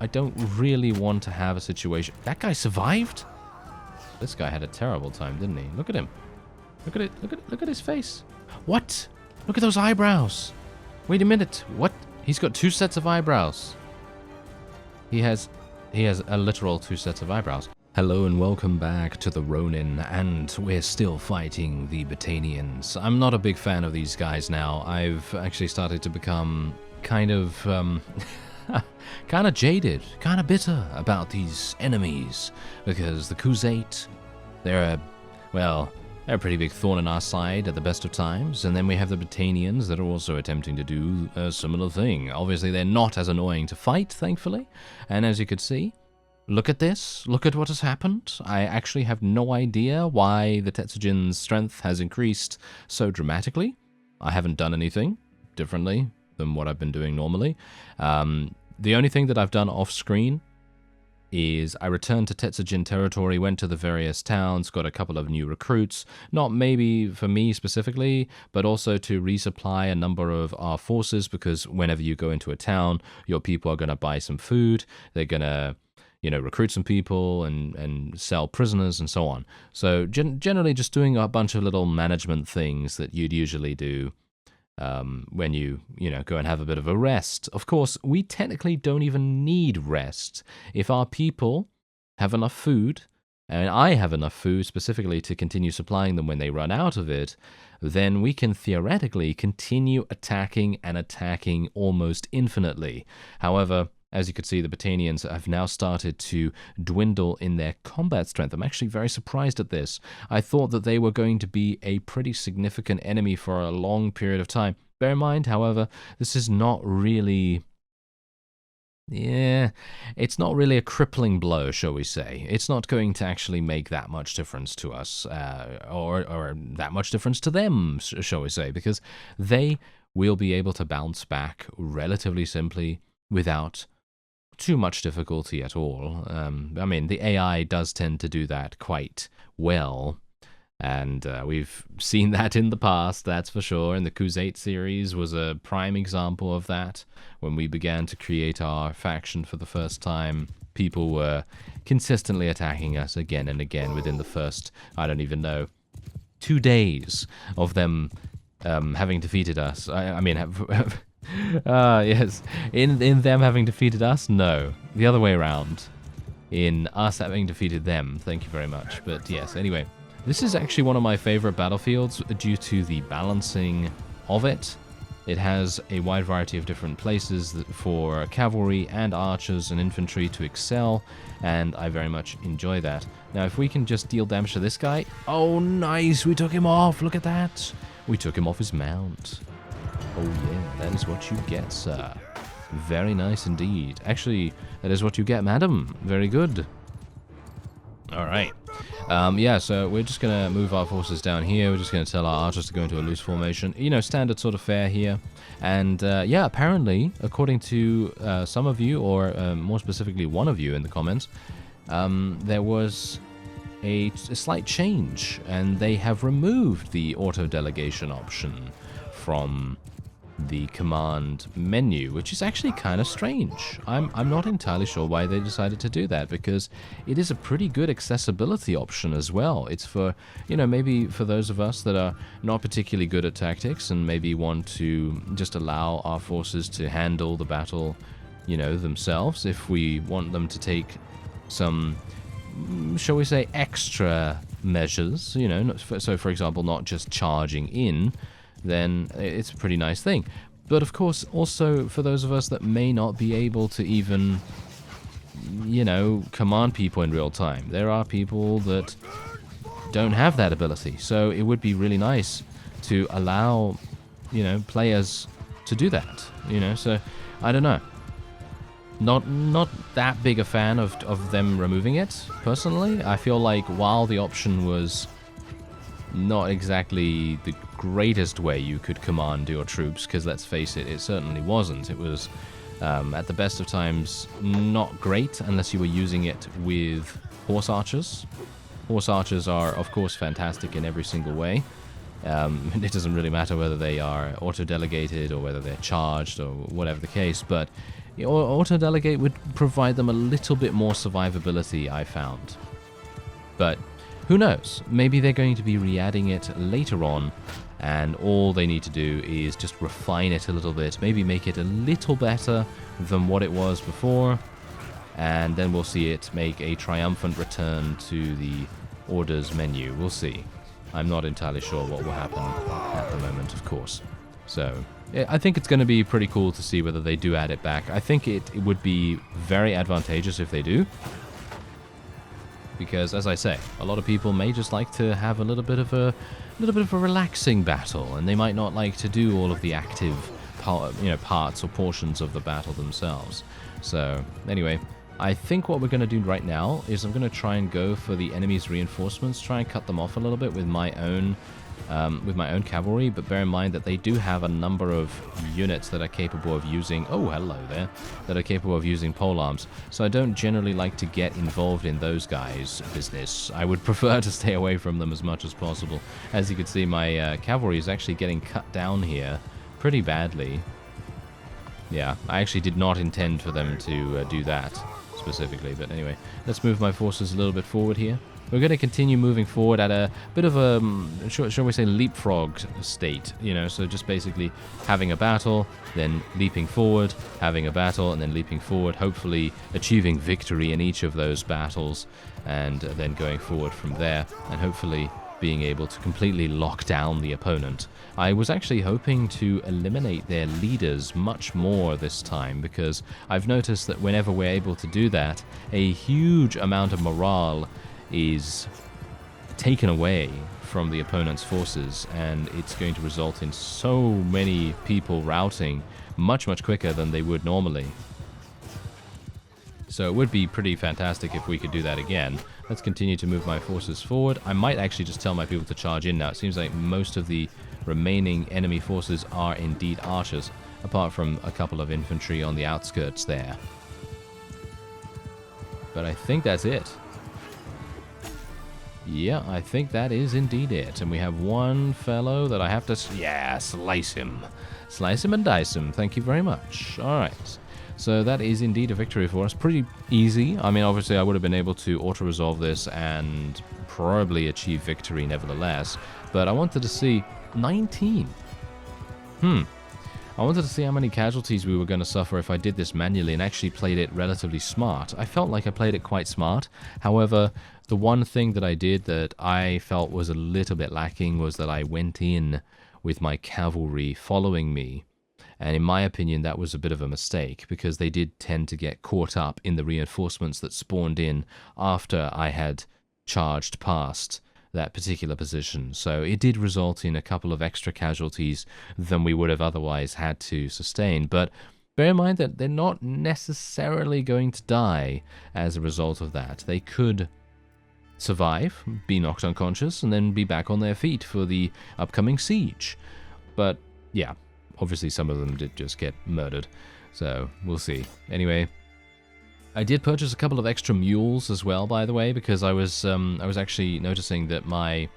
I don't really want to have a situation... That guy survived? This guy had a terrible time, didn't he? Look at him. Look at it. Look at his face. What? Look at those eyebrows. Wait a minute. What? He's got 2 sets of eyebrows. He has a literal 2 sets of eyebrows. Hello and welcome back to the Ronin, and we're still fighting the Battanians. I'm not a big fan of these guys now. I've actually started to become kind of kind of jaded, kind of bitter about these enemies, because the Khuzait, they're a pretty big thorn in our side at the best of times, and then we have the Battanians that are also attempting to do a similar thing. Obviously, they're not as annoying to fight, thankfully, and as you could see, look at this, look at what has happened. I actually have no idea why the Tetsujin's strength has increased so dramatically. I haven't done anything differently than what I've been doing normally. The only thing that I've done off-screen is I returned to Tetsujin territory, went to the various towns, got a couple of new recruits, not maybe for me specifically, but also to resupply a number of our forces, because whenever you go into a town, your people are going to buy some food, they're going to, you know, recruit some people and sell prisoners and so on. So generally just doing a bunch of little management things that you'd usually do when you go and have a bit of a rest. Of course, we technically don't even need rest. If our people have enough food, and I have enough food specifically to continue supplying them when they run out of it, then we can theoretically continue attacking and attacking almost infinitely. However, as you could see, the Battanians have now started to dwindle in their combat strength. I'm actually very surprised at this. I thought that they were going to be a pretty significant enemy for a long period of time. Bear in mind, however, this is not really... it's not really a crippling blow, shall we say. It's not going to actually make that much difference to us, or that much difference to them, shall we say, because they will be able to bounce back relatively simply without too much difficulty at all. I mean, the AI does tend to do that quite well, and we've seen that in the past, that's for sure. And the Khuzait series was a prime example of that. When we began to create our faction for the first time, people were consistently attacking us again and again within the first, I don't even know, 2 days of them having defeated us. I mean, yes, in them having defeated us? No, the other way around. In us having defeated them, thank you very much. But yes, anyway, this is actually one of my favorite battlefields due to the balancing of it. It has a wide variety of different places for cavalry and archers and infantry to excel, and I very much enjoy that. Now, if we can just deal damage to this guy... Oh, nice! We took him off! Look at that! We took him off his mount. Oh yeah, that is what you get, sir. Very nice indeed. Actually, that is what you get, madam. Very good. Alright. Yeah, so we're just going to move our forces down here. We're just going to tell our archers to go into a loose formation. You know, standard sort of fare here. And yeah, apparently, according to some of you, or more specifically one of you in the comments, there was a slight change, and they have removed the auto-delegation option from the command menu, which is actually kind of strange. I'm not entirely sure why they decided to do that, because it is a pretty good accessibility option as well. It's for, you know, maybe for those of us that are not particularly good at tactics and maybe want to just allow our forces to handle the battle, you know, themselves. If we want them to take some, shall we say, extra measures, you know, so for example, not just charging in, then it's a pretty nice thing. But of course, also for those of us that may not be able to even, you know, command people in real time. There are people that don't have that ability. So it would be really nice to allow, you know, players to do that, you know. So I don't know. Not that big a fan of them removing it, personally. I feel like while the option was not exactly the greatest way you could command your troops, because let's face it, it certainly wasn't. It was, at the best of times, not great unless you were using it with horse archers. Horse archers are, of course, fantastic in every single way. It doesn't really matter whether they are auto-delegated or whether they're charged or whatever the case, but Auto-delegate would provide them a little bit more survivability, I found. But who knows? Maybe they're going to be re-adding it later on, and all they need to do is just refine it a little bit, maybe make it a little better than what it was before, and then we'll see it make a triumphant return to the orders menu. We'll see. I'm not entirely sure what will happen at the moment, of course. So, I think it's going to be pretty cool to see whether they do add it back. I think it would be very advantageous if they do. Because, as I say, a lot of people may just like to have a little bit of a relaxing battle, and they might not like to do all of the active, parts or portions of the battle themselves. So, anyway, I think what we're going to do right now is I'm going to try and go for the enemy's reinforcements, try and cut them off a little bit with my own cavalry, but bear in mind that they do have a number of units that are capable of using, oh hello there, that are capable of using polearms, so I don't generally like to get involved in those guys' business. I would prefer to stay away from them as much as possible. As you can see, my cavalry is actually getting cut down here pretty badly. Yeah, I actually did not intend for them to do that specifically, but anyway, let's move my forces a little bit forward here. We're going to continue moving forward at a bit of a, shall we say, leapfrog state, so just basically having a battle, then leaping forward, having a battle, and then leaping forward, hopefully achieving victory in each of those battles, and then going forward from there, and hopefully being able to completely lock down the opponent. I was actually hoping to eliminate their leaders much more this time, because I've noticed that whenever we're able to do that, a huge amount of morale is taken away from the opponent's forces, and it's going to result in so many people routing much quicker than they would normally. So it would be pretty fantastic if we could do that again. Let's continue to move my forces forward. I might actually just tell my people to charge in now. It seems like most of the remaining enemy forces are indeed archers, apart from a couple of infantry on the outskirts there. But I think that's it. Yeah, I think that is indeed it. And we have one fellow that I have to... Yeah, slice him. Slice him and dice him. Thank you very much. Alright. So that is indeed a victory for us. Pretty easy. I mean, obviously I would have been able to auto-resolve this and probably achieve victory nevertheless. But I wanted to see... 19. I wanted to see how many casualties we were going to suffer if I did this manually and actually played it relatively smart. I felt like I played it quite smart. However, the one thing that I did that I felt was a little bit lacking was that I went in with my cavalry following me. And in my opinion, that was a bit of a mistake, because they did tend to get caught up in the reinforcements that spawned in after I had charged past that particular position. So it did result in a couple of extra casualties than we would have otherwise had to sustain. But bear in mind that they're not necessarily going to die as a result of that. They could survive, be knocked unconscious, and then be back on their feet for the upcoming siege. But yeah, obviously some of them did just get murdered. So we'll see. Anyway, I did purchase a couple of extra mules as well, by the way, because I was actually noticing that my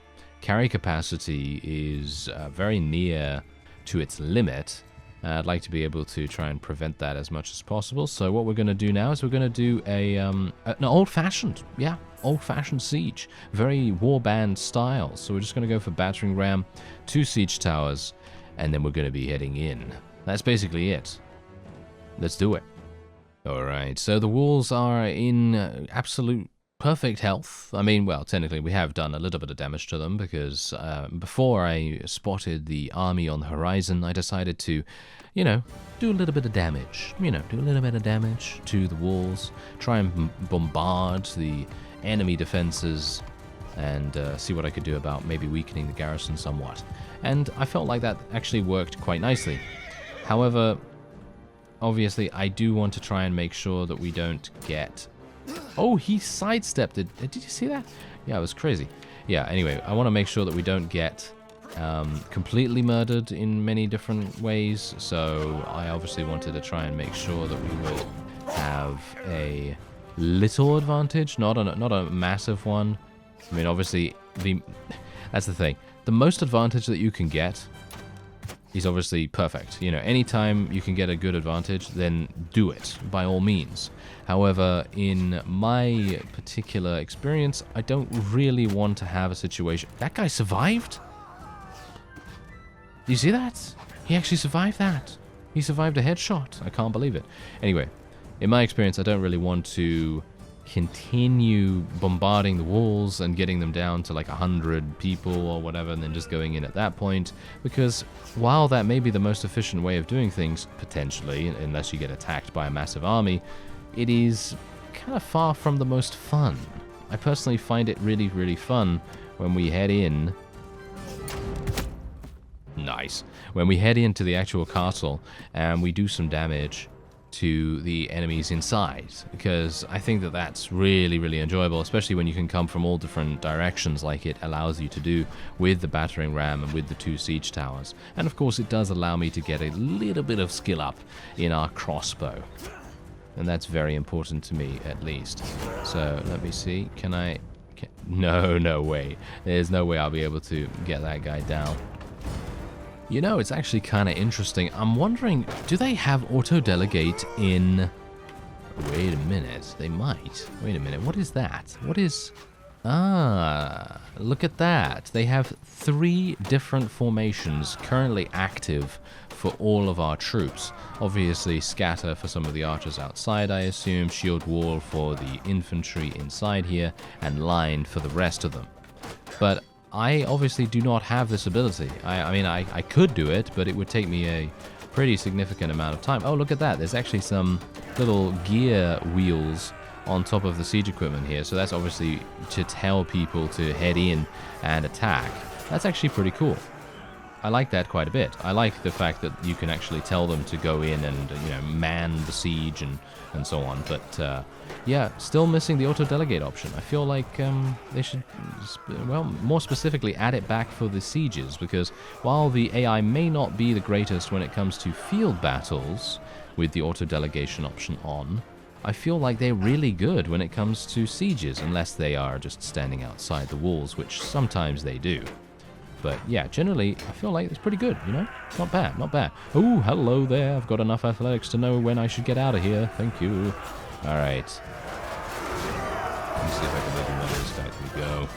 carry capacity is very near to its limit. I'd like to be able to try and prevent that as much as possible. So what we're going to do now is we're going to do an old-fashioned siege, very warband style. So we're just going to go for battering ram, 2 siege towers, and then we're going to be heading in. That's basically it. Let's do it. Alright, so the walls are in absolute perfect health. I mean, well, technically we have done a little bit of damage to them, because before I spotted the army on the horizon, I decided to, do a little bit of damage. Do a little bit of damage to the walls, try and bombard the enemy defenses, and see what I could do about maybe weakening the garrison somewhat. And I felt like that actually worked quite nicely. However, obviously, I do want to try and make sure that we don't get... Oh, he sidestepped it. Did you see that? Yeah, it was crazy. Yeah, anyway, I want to make sure that we don't get completely murdered in many different ways. So I obviously wanted to try and make sure that we would have a little advantage, not a massive one. I mean, obviously, that's the thing. The most advantage that you can get he's obviously perfect. You know, anytime you can get a good advantage, then do it, by all means. However, in my particular experience, I don't really want to have a situation... That guy survived? Do you see that? He actually survived that. He survived a headshot. I can't believe it. Anyway, in my experience, I don't really want to continue bombarding the walls and getting them down to like 100 people or whatever, and then just going in at that point, because while that may be the most efficient way of doing things, potentially, unless you get attacked by a massive army, it is kind of far from the most fun. I personally find it really, really fun when we head in... Nice. When we head into the actual castle and we do some damage to the enemies inside, because I think that that's really, really enjoyable, especially when you can come from all different directions like it allows you to do with the battering ram and with the 2 siege towers. And of course it does allow me to get a little bit of skill up in our crossbow, and that's very important to me, at least. So let me see, can I... No way. There's no way I'll be able to get that guy down. You know, it's actually kind of interesting. I'm wondering, do they have auto-delegate in... Wait a minute, they might. Wait a minute, what is that? What is... Ah, look at that. They have 3 different formations currently active for all of our troops. Obviously, scatter for some of the archers outside, I assume, shield wall for the infantry inside here, and line for the rest of them. But I obviously do not have this ability. I mean, I could do it, but it would take me a pretty significant amount of time. Oh, look at that. There's actually some little gear wheels on top of the siege equipment here. So that's obviously to tell people to head in and attack. That's actually pretty cool. I like that quite a bit. I like the fact that you can actually tell them to go in and, you know, man the siege and so on. But, yeah, still missing the auto-delegate option. I feel like they should, well, more specifically add it back for the sieges, because while the AI may not be the greatest when it comes to field battles with the auto-delegation option on, I feel like they're really good when it comes to sieges, unless they are just standing outside the walls, which sometimes they do. But yeah, generally, I feel like it's pretty good, you know? Not bad, not bad. Oh, hello there. I've got enough athletics to know when I should get out of here. Thank you. All right. Let me see if I can make another stack. Here we go.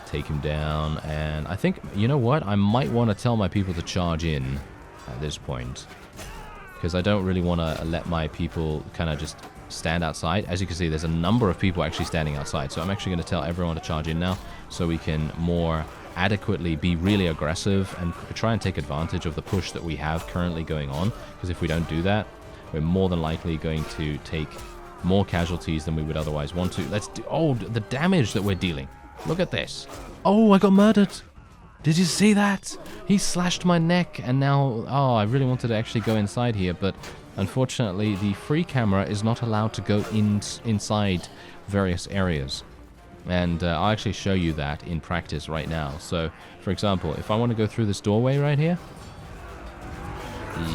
Take him down. And I think, you know what? I might want to tell my people to charge in at this point, because I don't really want to let my people kind of just stand outside. As you can see, there's a number of people actually standing outside. So I'm actually going to tell everyone to charge in now, so we can more adequately be really aggressive and try and take advantage of the push that we have currently going on, because if we don't do that, we're more than likely going to take more casualties than we would otherwise want to. Let's do... Oh, the damage that we're dealing. Look at this. Oh, I got murdered. Did you see that? He slashed my neck, and now... Oh, I really wanted to actually go inside here, but unfortunately the free camera is not allowed to go inside various areas. And I'll actually show you that in practice right now. So, for example, if I want to go through this doorway right here,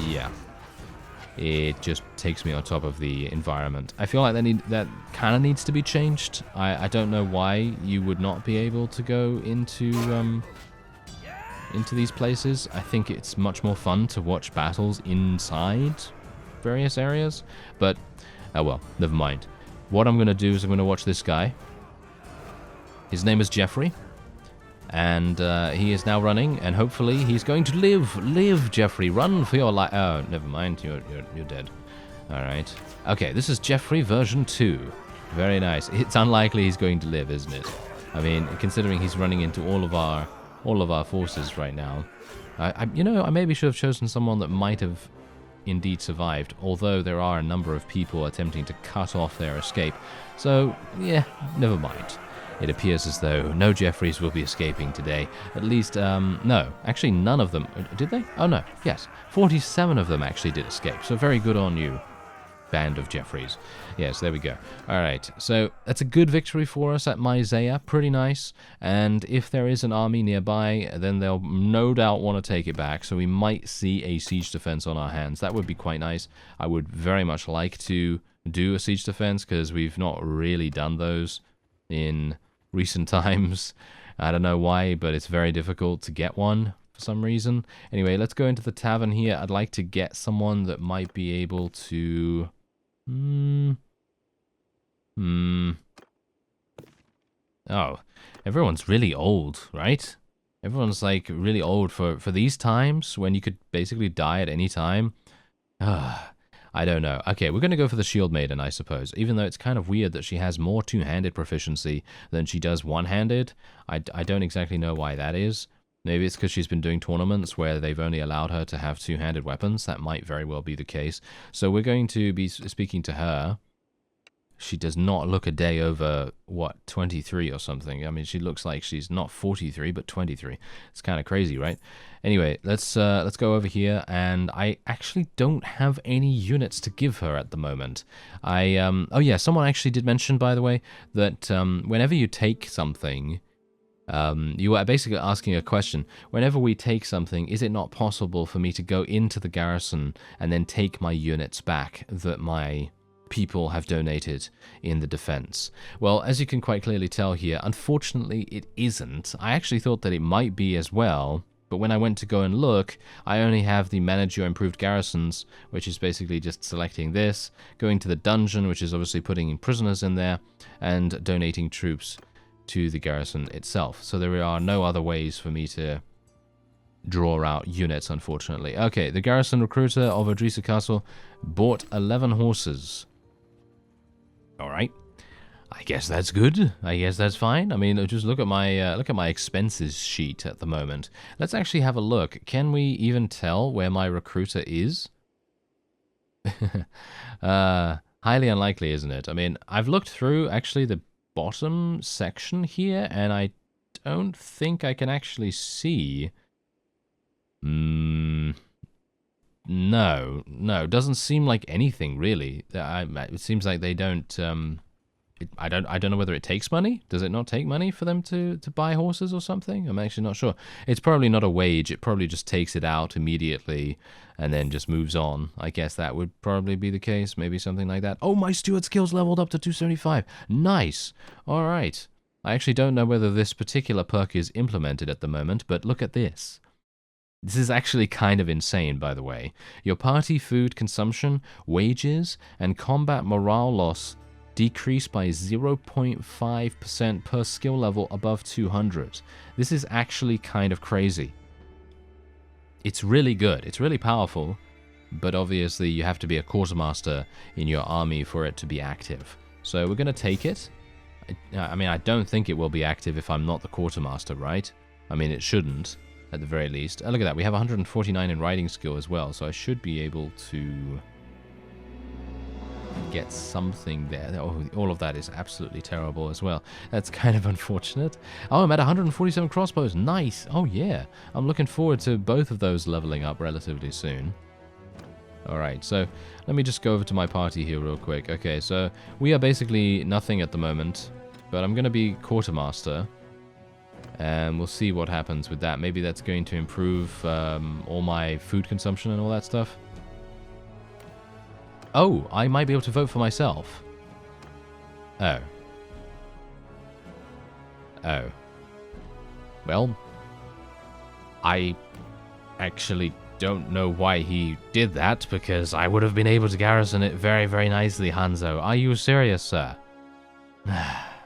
yeah, it just takes me on top of the environment. I feel like that kind of needs to be changed. I don't know why you would not be able to go into these places. I think it's much more fun to watch battles inside various areas. But, oh well, never mind. What I'm going to do is I'm going to watch this guy. His name is Jeffrey, and he is now running, and hopefully he's going to live. Live, Jeffrey. Run for your life. Oh, never mind. You're dead. All right. Okay, this is Jeffrey version 2. Very nice. It's unlikely he's going to live, isn't it? I mean, considering he's running into all of our forces right now. You know, I maybe should have chosen someone that might have indeed survived, although there are a number of people attempting to cut off their escape. So, yeah, never mind. It appears as though no Jeffreys will be escaping today. At least, no. Actually, none of them. Did they? Oh, no. Yes. 47 of them actually did escape. So very good on you, band of Jeffreys. Yes, there we go. All right. So that's a good victory for us at Myzea. Pretty nice. And if there is an army nearby, then they'll no doubt want to take it back. So we might see a siege defense on our hands. That would be quite nice. I would very much like to do a siege defense, because we've not really done those in recent times. I don't know why, but it's very difficult to get one. for some reason. Anyway, let's go into the tavern here. I'd like to get someone that might be able to... Oh, everyone's really old, right? Everyone's like really old for these times when you could basically die at any time. I don't know. Okay, we're going to go for the Shield Maiden, I suppose. Even though it's kind of weird that she has more two-handed proficiency than she does one-handed. I don't exactly know why that is. Maybe it's because she's been doing tournaments where they've only allowed her to have two-handed weapons. That might very well be the case. So we're going to be speaking to her. She does not look a day over, what, 23 or something. I mean, she looks like she's not 43, but 23. It's kind of crazy, right? Anyway, let's go over here, and I actually don't have any units to give her at the moment. Oh yeah, someone actually did mention, by the way, that whenever you take something, you are basically asking a question. Whenever we take something, is it not possible for me to go into the garrison and then take my units back that my people have donated in the defense? Well, as you can quite clearly tell here, unfortunately it isn't. I actually thought that it might be as well, but when I went to go and look, I only have the manage your improved garrisons, which is basically just selecting this, going to the dungeon, which is obviously putting prisoners in there, and donating troops to the garrison itself. So there are no other ways for me to draw out units, unfortunately. Okay, the garrison recruiter of Odrisa Castle bought 11 horses. Alright, I guess that's good. I guess that's fine. I mean, just look at my expenses sheet at the moment. Let's actually have a look. Can we even tell where my recruiter is? Highly unlikely, isn't it? I mean, I've looked through actually the bottom section here, and I don't think I can actually see. No, doesn't seem like anything really. It seems like they don't. I don't know whether it takes money. Does it not take money for them to buy horses or something? I'm actually not sure. It's probably not a wage. It probably just takes it out immediately and then just moves on. I guess that would probably be the case. Maybe something like that. Oh, my steward skills leveled up to 275. Nice. All right. I actually don't know whether this particular perk is implemented at the moment, but look at this. This is actually kind of insane, by the way. Your party food consumption, wages, and combat morale loss decrease by 0.5% per skill level above 200. This is actually kind of crazy. It's really good. It's really powerful, but obviously you have to be a quartermaster in your army for it to be active. So we're going to take it. I mean, I don't think it will be active if I'm not the quartermaster, right? I mean, it shouldn't. At the very least. Look at that. We have 149 in writing skill as well, so I should be able to get something there. Oh, all of that is absolutely terrible as well. That's kind of unfortunate. Oh, I'm at 147 crossbows. Nice. Oh, yeah. I'm looking forward to both of those leveling up relatively soon. Alright, so let me just go over to my party here real quick. Okay, so we are basically nothing at the moment, but I'm going to be quartermaster. And we'll see what happens with that. Maybe that's going to improve all my food consumption and all that stuff. Oh, I might be able to vote for myself. Oh. Oh. Well, I actually don't know why he did that, because I would have been able to garrison it very, very nicely, Hanzo. Are you serious, sir?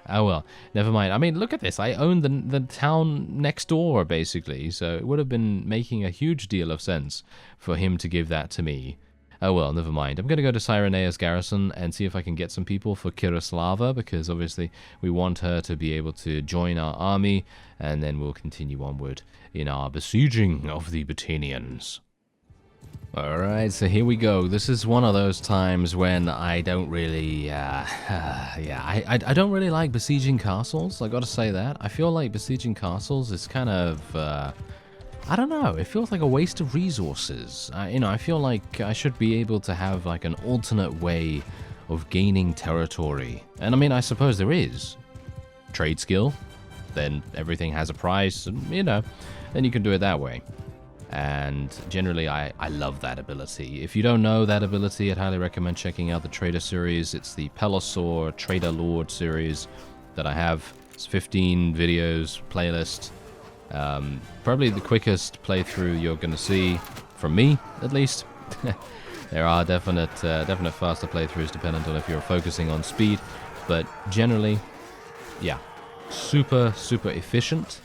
Oh well, never mind. I mean, look at this. I own the town next door, basically, so it would have been making a huge deal of sense for him to give that to me. Oh well, never mind. I'm going to go to Cyrenea's garrison and see if I can get some people for Kirislava, because obviously we want her to be able to join our army, and then we'll continue onward in our besieging of the Battanians. Alright, so here we go. This is one of those times when I don't really, I don't really like besieging castles, I gotta say that. I feel like besieging castles is kind of, I don't know, it feels like a waste of resources. I feel like I should be able to have like an alternate way of gaining territory. And I mean, I suppose there is. Trade skill, then everything has a price, and then you can do it that way. And generally, I love that ability. If you don't know that ability, I'd highly recommend checking out the Trader series. It's the Pelosaur Trader Lord series that I have. It's 15 videos, playlist. Probably the quickest playthrough you're going to see, from me at least. There are definite faster playthroughs dependent on if you're focusing on speed, but generally, yeah, super efficient.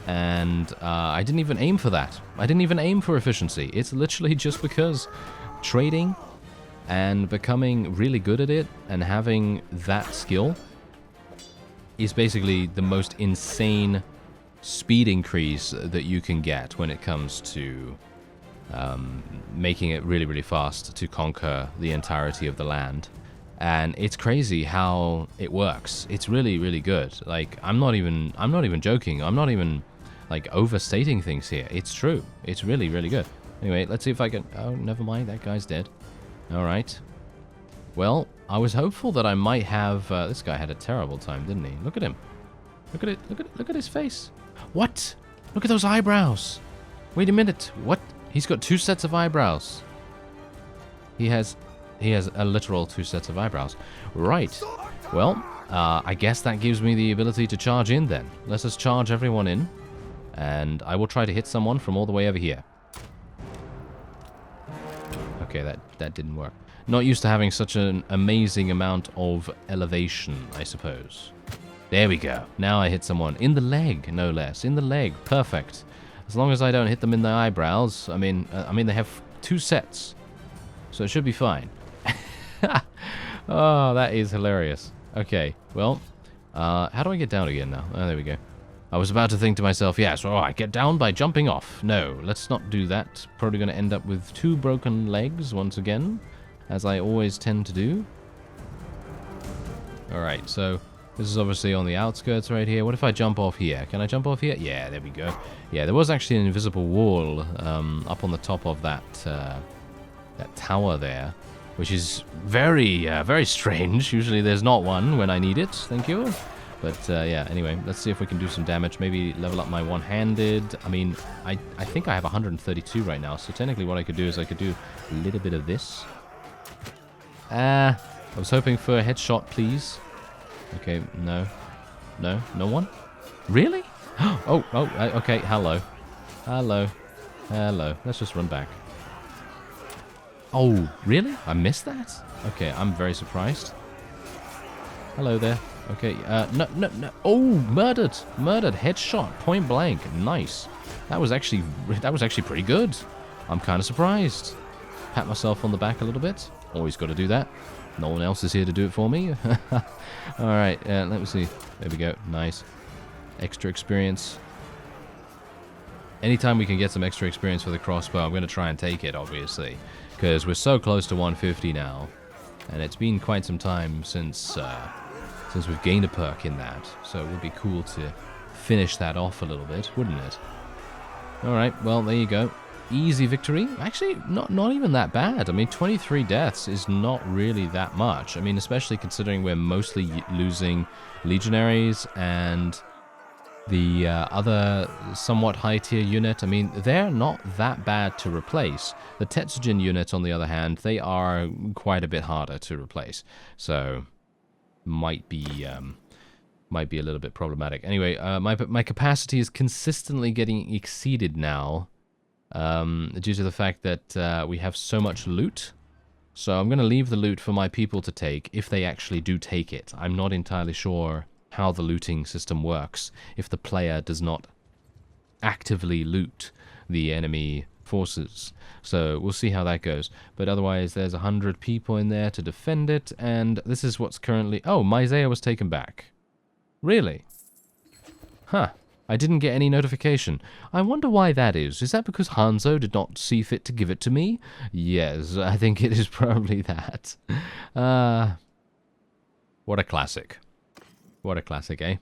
And I didn't even aim for that. I didn't even aim for efficiency. It's literally just because trading and becoming really good at it and having that skill is basically the most insane speed increase that you can get when it comes to making it really fast to conquer the entirety of the land. And it's crazy how it works. It's really good. Like, I'm not even joking. I'm not even like overstating things here. It's true. It's really good. Anyway, let's see if I can... Oh, never mind. That guy's dead. All right. Well, I was hopeful that I might have... this guy had a terrible time, didn't he? Look at him. Look at it. Look at his face. What? Look at those eyebrows. Wait a minute. What? He's got 2 sets of eyebrows. He has a literal 2 sets of eyebrows. Right. Well, I guess that gives me the ability to charge in then. Let us charge everyone in. And I will try to hit someone from all the way over here. Okay, that didn't work. Not used to having such an amazing amount of elevation, I suppose. There we go. Now I hit someone in the leg, no less. In the leg. Perfect. As long as I don't hit them in the eyebrows. I mean they have 2 sets. So it should be fine. Oh, that is hilarious. Okay, well, how do I get down again now? Oh, there we go. I was about to think to myself, yes, I get down by jumping off. No, let's not do that. Probably going to end up with 2 broken legs once again, as I always tend to do. Alright, so this is obviously on the outskirts right here. What if I jump off here? Can I jump off here? Yeah, there we go. Yeah, there was actually an invisible wall up on the top of that tower there, which is very strange. Usually there's not one when I need it. Thank you. But yeah, anyway, let's see if we can do some damage. Maybe level up my one-handed. I mean, I think I have 132 right now, so technically what I could do is I could do a little bit of this. I was hoping for a headshot, please. Okay, no one? Really? Okay, hello. Let's just run back. Oh, really? I missed that? Okay, I'm very surprised. Hello there. Okay, no. Oh, murdered. Headshot, point blank. Nice. That was actually pretty good. I'm kind of surprised. Pat myself on the back a little bit. Always got to do that. No one else is here to do it for me. All right, let me see. There we go. Nice. Extra experience. Anytime we can get some extra experience for the crossbow, I'm going to try and take it, obviously, because we're so close to 150 now, and it's been quite some time since we've gained a perk in that, so it would be cool to finish that off a little bit, wouldn't it? Alright, well, there you go. Easy victory. Actually, not even that bad. I mean, 23 deaths is not really that much. I mean, especially considering we're mostly losing legionaries and the other somewhat high-tier unit. I mean, they're not that bad to replace. The Tetsujin units, on the other hand, they are quite a bit harder to replace. So might be a little bit problematic. Anyway, my capacity is consistently getting exceeded now due to the fact that we have so much loot. So I'm going to leave the loot for my people to take if they actually do take it. I'm not entirely sure how the looting system works if the player does not actively loot the enemy forces. So we'll see how that goes. But otherwise, there's 100 people in there to defend it, and this is what's currently... Oh, Myzea was taken back. Really? Huh. I didn't get any notification. I wonder why that is. Is that because Hanzo did not see fit to give it to me? Yes, I think it is probably that. What a classic. What a classic, eh?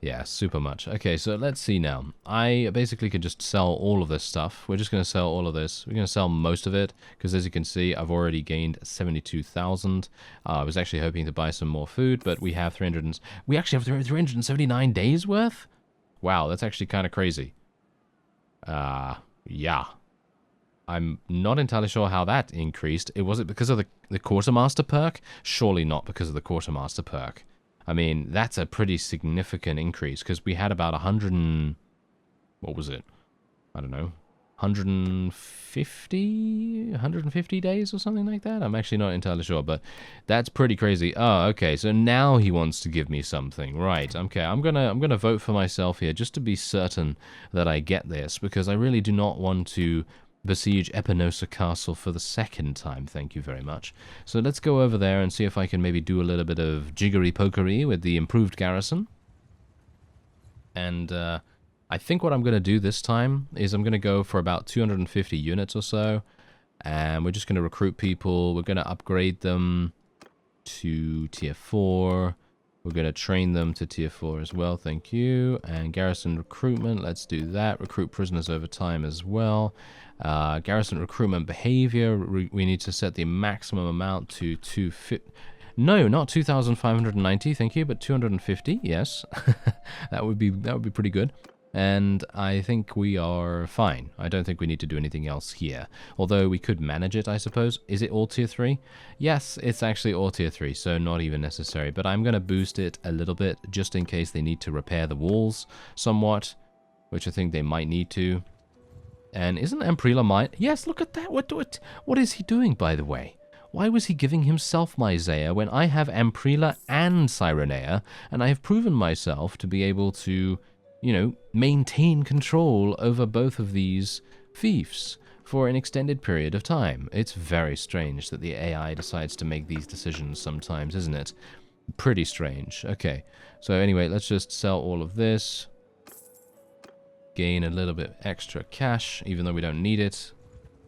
Yeah, super much. Okay, so let's see now. I basically could just sell all of this stuff. We're just going to sell all of this. We're going to sell most of it, because as you can see, I've already gained 72,000. I was actually hoping to buy some more food, but we have we actually have 379 days worth? Wow, that's actually kind of crazy. Yeah. I'm not entirely sure how that increased. Was it because of the Quartermaster perk? Surely not because of the Quartermaster perk. I mean, that's a pretty significant increase, because we had about 100 what was it? I don't know, 150 days or something like that. I'm actually not entirely sure, but that's pretty crazy. Oh, okay. So now he wants to give me something, right? Okay, I'm gonna vote for myself here just to be certain that I get this, because I really do not want to besiege Epinosa Castle for the second time. Thank you very much. So let's go over there and see if I can maybe do a little bit of jiggery-pokery with the improved garrison. And I think what I'm going to do this time is I'm going to go for about 250 units or so. And we're just going to recruit people. We're going to upgrade them to tier 4. We're going to train them to tier 4 as well. Thank you. And garrison recruitment. Let's do that. Recruit prisoners over time as well. Garrison recruitment behavior. We need to set the maximum amount to 250. No, not 2,590, thank you, but 250, yes. that would be pretty good. And I think we are fine. I don't think we need to do anything else here. Although we could manage it, I suppose. Is it all tier 3? Yes, it's actually all tier 3, so not even necessary. But I'm going to boost it a little bit, just in case they need to repair the walls somewhat, which I think they might need to. And isn't Amprila mine? Yes, look at that. What is he doing, by the way? Why was he giving himself Myzea when I have Amprila and Cyrenea, and I have proven myself to be able to, you know, maintain control over both of these fiefs for an extended period of time? It's very strange that the AI decides to make these decisions sometimes, isn't it? Pretty strange. Okay, so anyway, let's just sell all of this. Gain a little bit extra cash, even though we don't need it.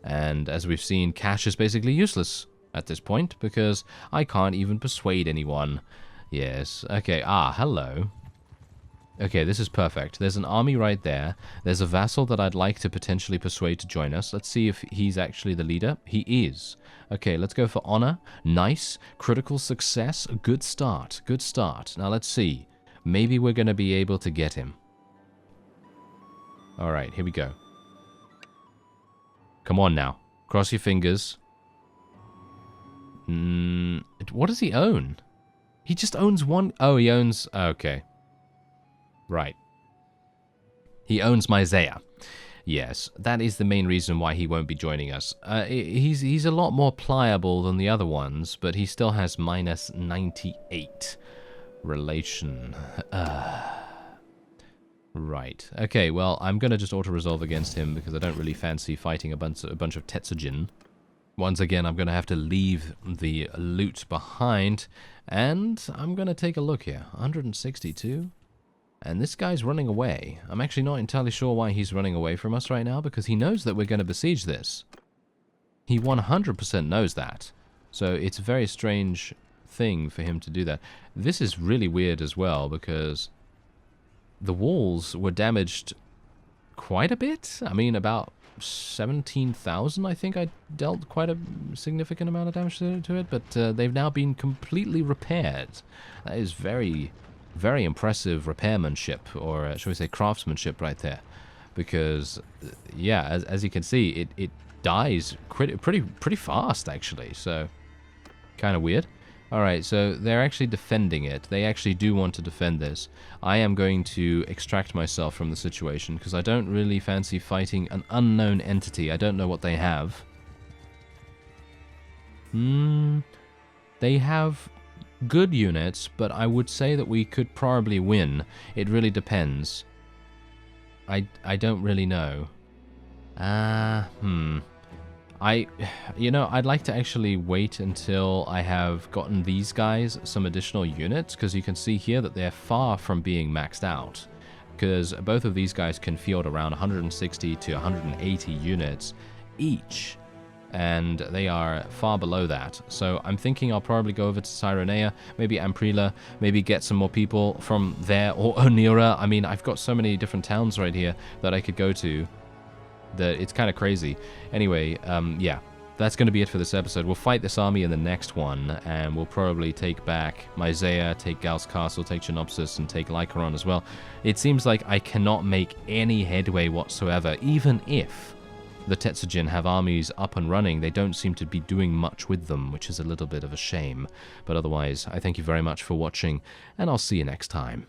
And as we've seen, cash is basically useless at this point, because I can't even persuade anyone. Yes, okay, hello. Okay, this is perfect. There's an army right there. There's a vassal that I'd like to potentially persuade to join us. Let's see if he's actually the leader. He is. Okay, let's go for honor. Nice. Critical success. Good start. Good start. Now let's see. Maybe we're going to be able to get him. Alright, here we go. Come on now. Cross your fingers. What does he own? He just owns one. Oh, he owns. Okay. Right. He owns Myzea. Yes, that is the main reason why he won't be joining us. He's a lot more pliable than the other ones, but he still has minus 98 relation. Right. Okay, well, I'm going to just auto-resolve against him because I don't really fancy fighting a bunch of Tetsujin. Once again, I'm going to have to leave the loot behind, and I'm going to take a look here. 162, and this guy's running away. I'm actually not entirely sure why he's running away from us right now, because he knows that we're going to besiege this. He 100% knows that. So it's a very strange thing for him to do that. This is really weird as well, because the walls were damaged quite a bit. I mean, about 17,000, I think I dealt quite a significant amount of damage to it, but they've now been completely repaired. That is very, very impressive repairmanship, or shall we say craftsmanship right there. Because, yeah, as you can see, it dies pretty fast, actually, so kind of weird. Alright, so they're actually defending it. They actually do want to defend this. I am going to extract myself from the situation, because I don't really fancy fighting an unknown entity. I don't know what they have. They have good units, but I would say that we could probably win. It really depends. I don't really know. I'd like to actually wait until I have gotten these guys some additional units, because you can see here that they're far from being maxed out, because both of these guys can field around 160 to 180 units each, and they are far below that. So I'm thinking I'll probably go over to Cyrenea, maybe Amprila, maybe get some more people from there, or Onira. I mean, I've got so many different towns right here that I could go to that it's kind of crazy. Anyway, yeah, that's going to be it for this episode. We'll fight this army in the next one, and we'll probably take back Myzea, take Gal's Castle, take Chenopsis, and take Lycaron as well. It seems like I cannot make any headway whatsoever. Even if the Tetsujin have armies up and running, they don't seem to be doing much with them, which is a little bit of a shame. But otherwise, I thank you very much for watching, and I'll see you next time.